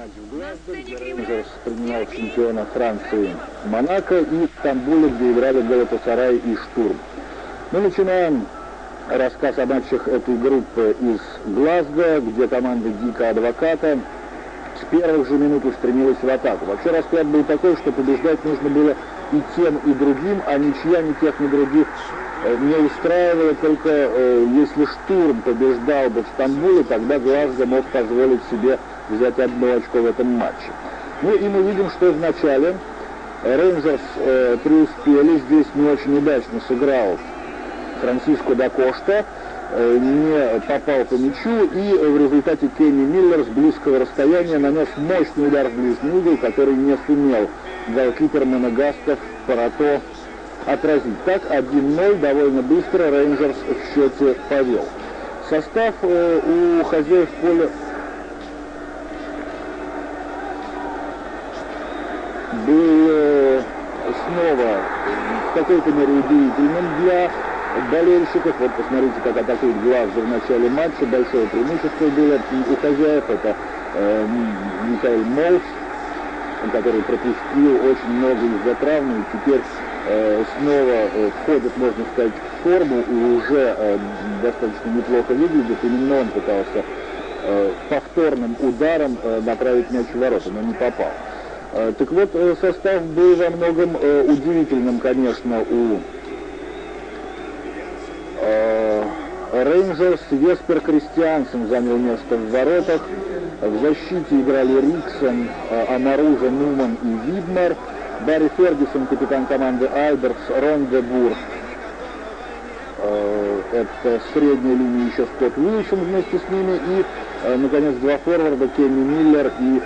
матч в Глазго, где Рейнджерс принимал чемпиона Франции Монако, и в Стамбуле, где играли Галатасарай и Штурм. Мы начинаем рассказ о матчах этой группы из Глазго, где команда Дика Адвоката с первых же минут устремилась в атаку. Вообще расклад был такой, что побеждать нужно было и тем, и другим, а ничья ни тех, ни других не устраивала. Только если Штурм побеждал бы в Стамбуле, тогда Глазго мог позволить себе взять одно очко в этом матче. Ну и мы видим, что вначале Рейнджерс преуспели. Здесь не очень удачно сыграл Франсиско да Кошта, не попал по мячу, и в результате Кенни Миллер с близкого расстояния нанес мощный удар в ближний угол, который не сумел голкипер монегастов Парато отразить. Так 1-0 довольно быстро Рейнджерс в счете повел. Состав у хозяев поля был снова в какой-то мере удивительным для болельщиков. Вот посмотрите, как атакует Глазго в начале матча. Большое преимущество было у хозяев. Это Михаил Молс, который пропустил очень много из-за травмы, и теперь снова входит, можно сказать, в форму и уже достаточно неплохо выглядит. Именно он пытался повторным ударом направить мяч в ворота, но не попал. Так вот, состав был во многом удивительным, конечно, у Рейнджерс. Еспер Кристиансен занял место в воротах. В защите играли Риксон, Амаруза, Нуман и Видмар. Барри Фергюсон, капитан команды Альбертс, Рон де Бур. Это средняя линия, еще Скотт Уилсон вместе с ними. И, наконец, два форварда, Кенни Миллер и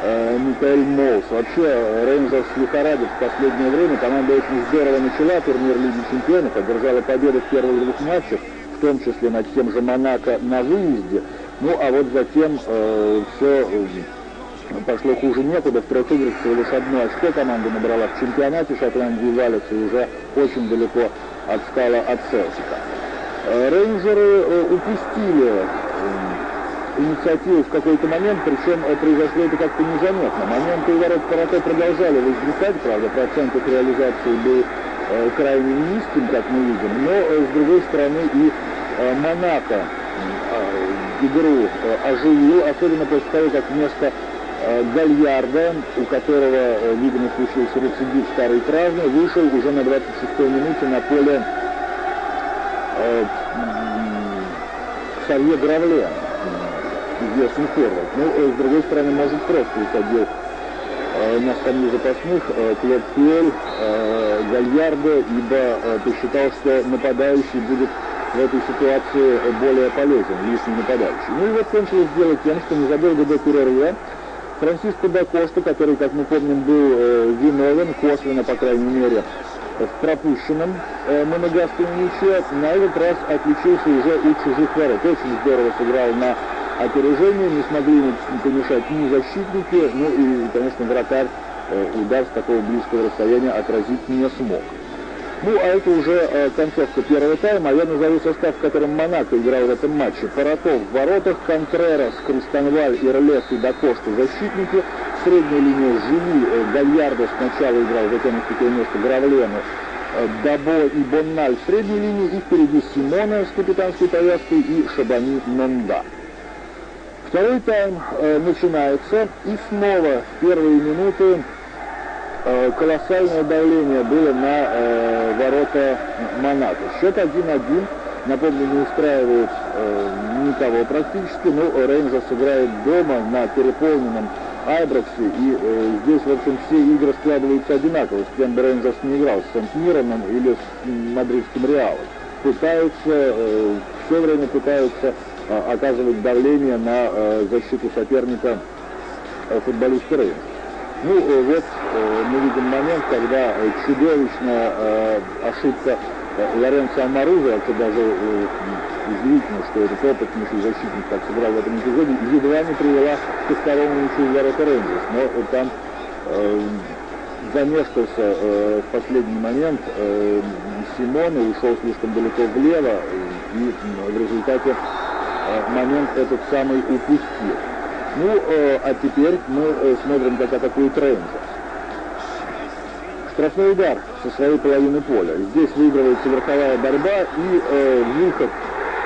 Михаил Молс. Вообще, Рейнджерс лихорадит в последнее время. Команда очень здорово начала турнир Лиги Чемпионов, одержала победу в первых двух матчах, в том числе над тем же Монако на выезде. Ну, а вот затем все пошло хуже некуда. В трех играх всего лишь одно очко команда набрала в чемпионате. Шотландии валится и уже очень далеко отстала от Селтика. Рейнджеры упустили инициативу в какой-то момент, причем произошло это как-то незаметно. Моменты у ворот Парато продолжали возникать, правда, процент их реализации был крайне низким, как мы видим, но, с другой стороны, и Монако игру оживил, особенно после того, как вместо Гальярда, у которого, видимо, случился рецидив старой травмы, вышел уже на 26-й минуте на поле Ксавье Гравле, известный форвард. Ну, с другой стороны, может, просто усадил на скамью запасных Клод Пиэль Гальярдо, ибо посчитал, что нападающий будет в этой ситуации более полезен, лишний нападающий. Ну и вот кончилось дело тем, что незадолго до перерыва Франсиско да Кошта, который, как мы помним, был виновен, косвенно, по крайней мере, в пропущенном монегастом мяче, на этот раз отличился уже у чужих ворот. Очень здорово сыграл на опережение, не смогли ему помешать ни защитники, ну и, конечно, вратарь удар с такого близкого расстояния отразить не смог. Ну, а это уже концовка первого тайма. Я назову состав, в котором Монако играл в этом матче. Парато в воротах, Контрерас, Кристанваль, Ирлес и да Кошта защитники. Средняя линия Жили, Гальярдо сначала играл, затем уступил место Гравлену, Дабо и Бонналь в средней линии, и впереди Симона с капитанской повязкой и Шабани Нонда. Второй тайм начинается, и снова в первые минуты колоссальное давление было на ворота Монако. Счет 1-1. Напомню, не устраивает никого практически, но Рейнджерс играет дома на переполненном Айбраксе, и здесь, в общем, все игры складываются одинаково. С кем бы Рейнджерс не играл, с Сент-Мироном или с мадридским Реалом. Пытаются, все время пытаются оказывать давление на защиту соперника футболисты Рейнджерс. Ну, вот мы видим момент, когда чудовищная ошибка Лоренцо Амаруза, вообще даже удивительно, что этот опытнейший защитник так сыграл в этом эпизоде, едва не привела ко второму мячу в ворота Рейнджерс. Но там замешкался в последний момент Симон и ушел слишком далеко влево, и в результате момент этот самый упустил. Ну, а теперь мы смотрим, как атакует Рейнджерс. Штрафной удар со своей половины поля. Здесь выигрывается верховая борьба и выход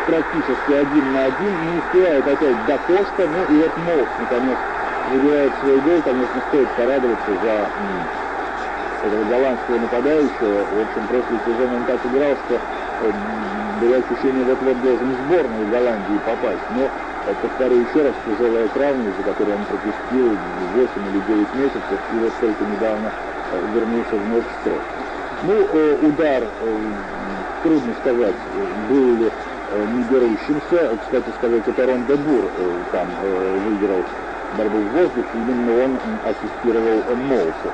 практически 1 на 1. Не успевает опять до Коста. Ну и вот Молс наконец забивает свой гол. Конечно, стоит порадоваться за этого голландского нападающего. В общем, прошлый сезон он так играл, что было ощущение, вот-вот должен в сборную Голландии попасть. Но, повторю еще раз, тяжелая травма, из-за которой он пропустил 8 или 9 месяцев, и вот только недавно вернулся вновь в строй. Ну, удар, трудно сказать, был ли не берущимся. Кстати сказать, это Рон де Бур там выиграл борьбу в воздухе, именно он ассистировал Молсу.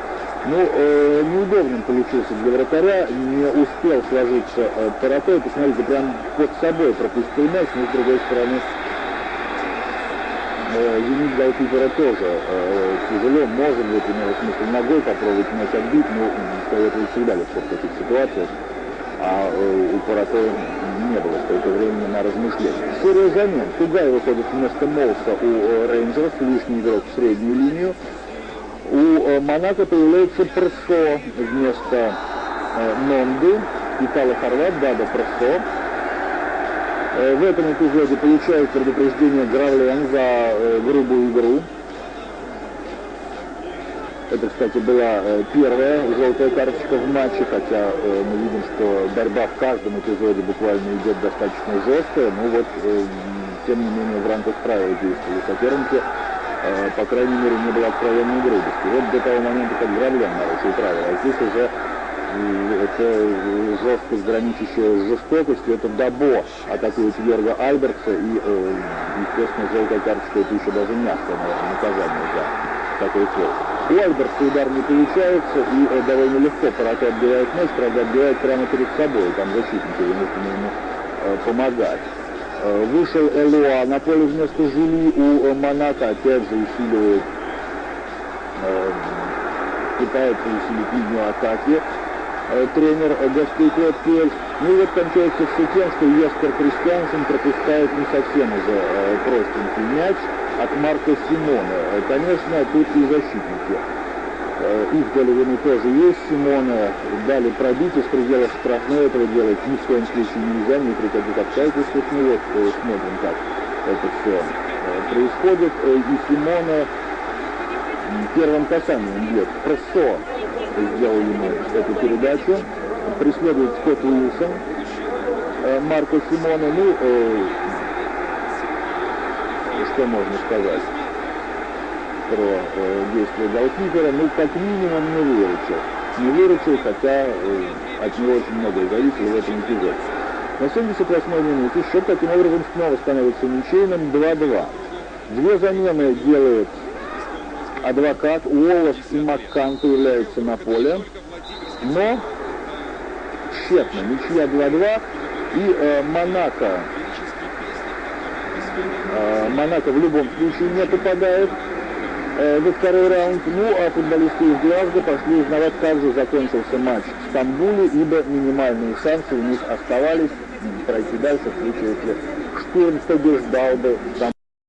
Ну, неудобным получился для вратаря, не успел сложиться Парате. Посмотрите, прям под собой пропустил мяч, но с другой стороны винить голкипера тоже тяжело, может быть, имело смысл ногой попробовать мяч отбить, но советую всегда легко в таких ситуациях, а у Парате не было столько времени на размышления. Серия замен. Тугай выходит вместо Молса у Рейнджерс, лишний игрок в среднюю линию. У Монако появляется Прессо вместо Нонды, итало-хорват Дадо Прессо. В этом эпизоде получает предупреждение Гравлен за грубую игру. Это, кстати, была первая желтая карточка в матче, хотя мы видим, что борьба в каждом эпизоде буквально идет достаточно жесткая. Ну вот, тем не менее, в рамках правил действовали соперники. По крайней мере, не было откровенной грубости. Вот до того момента, как Гравлен нарушил правила. А здесь уже это жесткость, граничащая с жестокостью. Это Дабо атакует Йорга Альбертса. И, естественно, желтая карточка — это еще даже мягкое, наверное, наказание за такой фол. У Альбертса удар не получается, и довольно легко Парате отбивает мяч, правда, отбивает прямо перед собой. Там защитники вынуждены ему помогать. Вышел Элуа на поле вместо Жюли. У Монако опять же усиливает, пытается усилить линию атаки тренер гостей Клод Пиэль. Ну и вот кончается все тем, что Еспер Кристиансен пропускает не совсем уже простенький мяч от Марко Симона. Конечно, тут и защитники. Их доля вины тоже есть. Симона дали пробить из пределов штрафной. Этого делать ни в коем случае нельзя, ни при каких обстоятельствах. Ну вот, смотрим, как это все происходит. И Симона первым касанием бьет. Прессо сделал ему эту передачу. Преследует Скотт Уилсон. Марко Симона. Ну, что можно сказать про действия голкипера? Ну, как минимум не выручил, хотя от него очень многое зависело в этом эпизоде. На 78-й минуте счет таким образом снова становится ничейным 2-2. Две замены делает Адвокат. Уоллес и Маккан появляются на поле, но тщетно. Ничья 2-2, и Монако в любом случае не попадает во второй раунд. Ну, а футболисты из Глазго пошли узнавать, как же закончился матч в Стамбуле, ибо минимальные шансы у них оставались пройти дальше в случае, если Штурм побеждал бы Стамбул.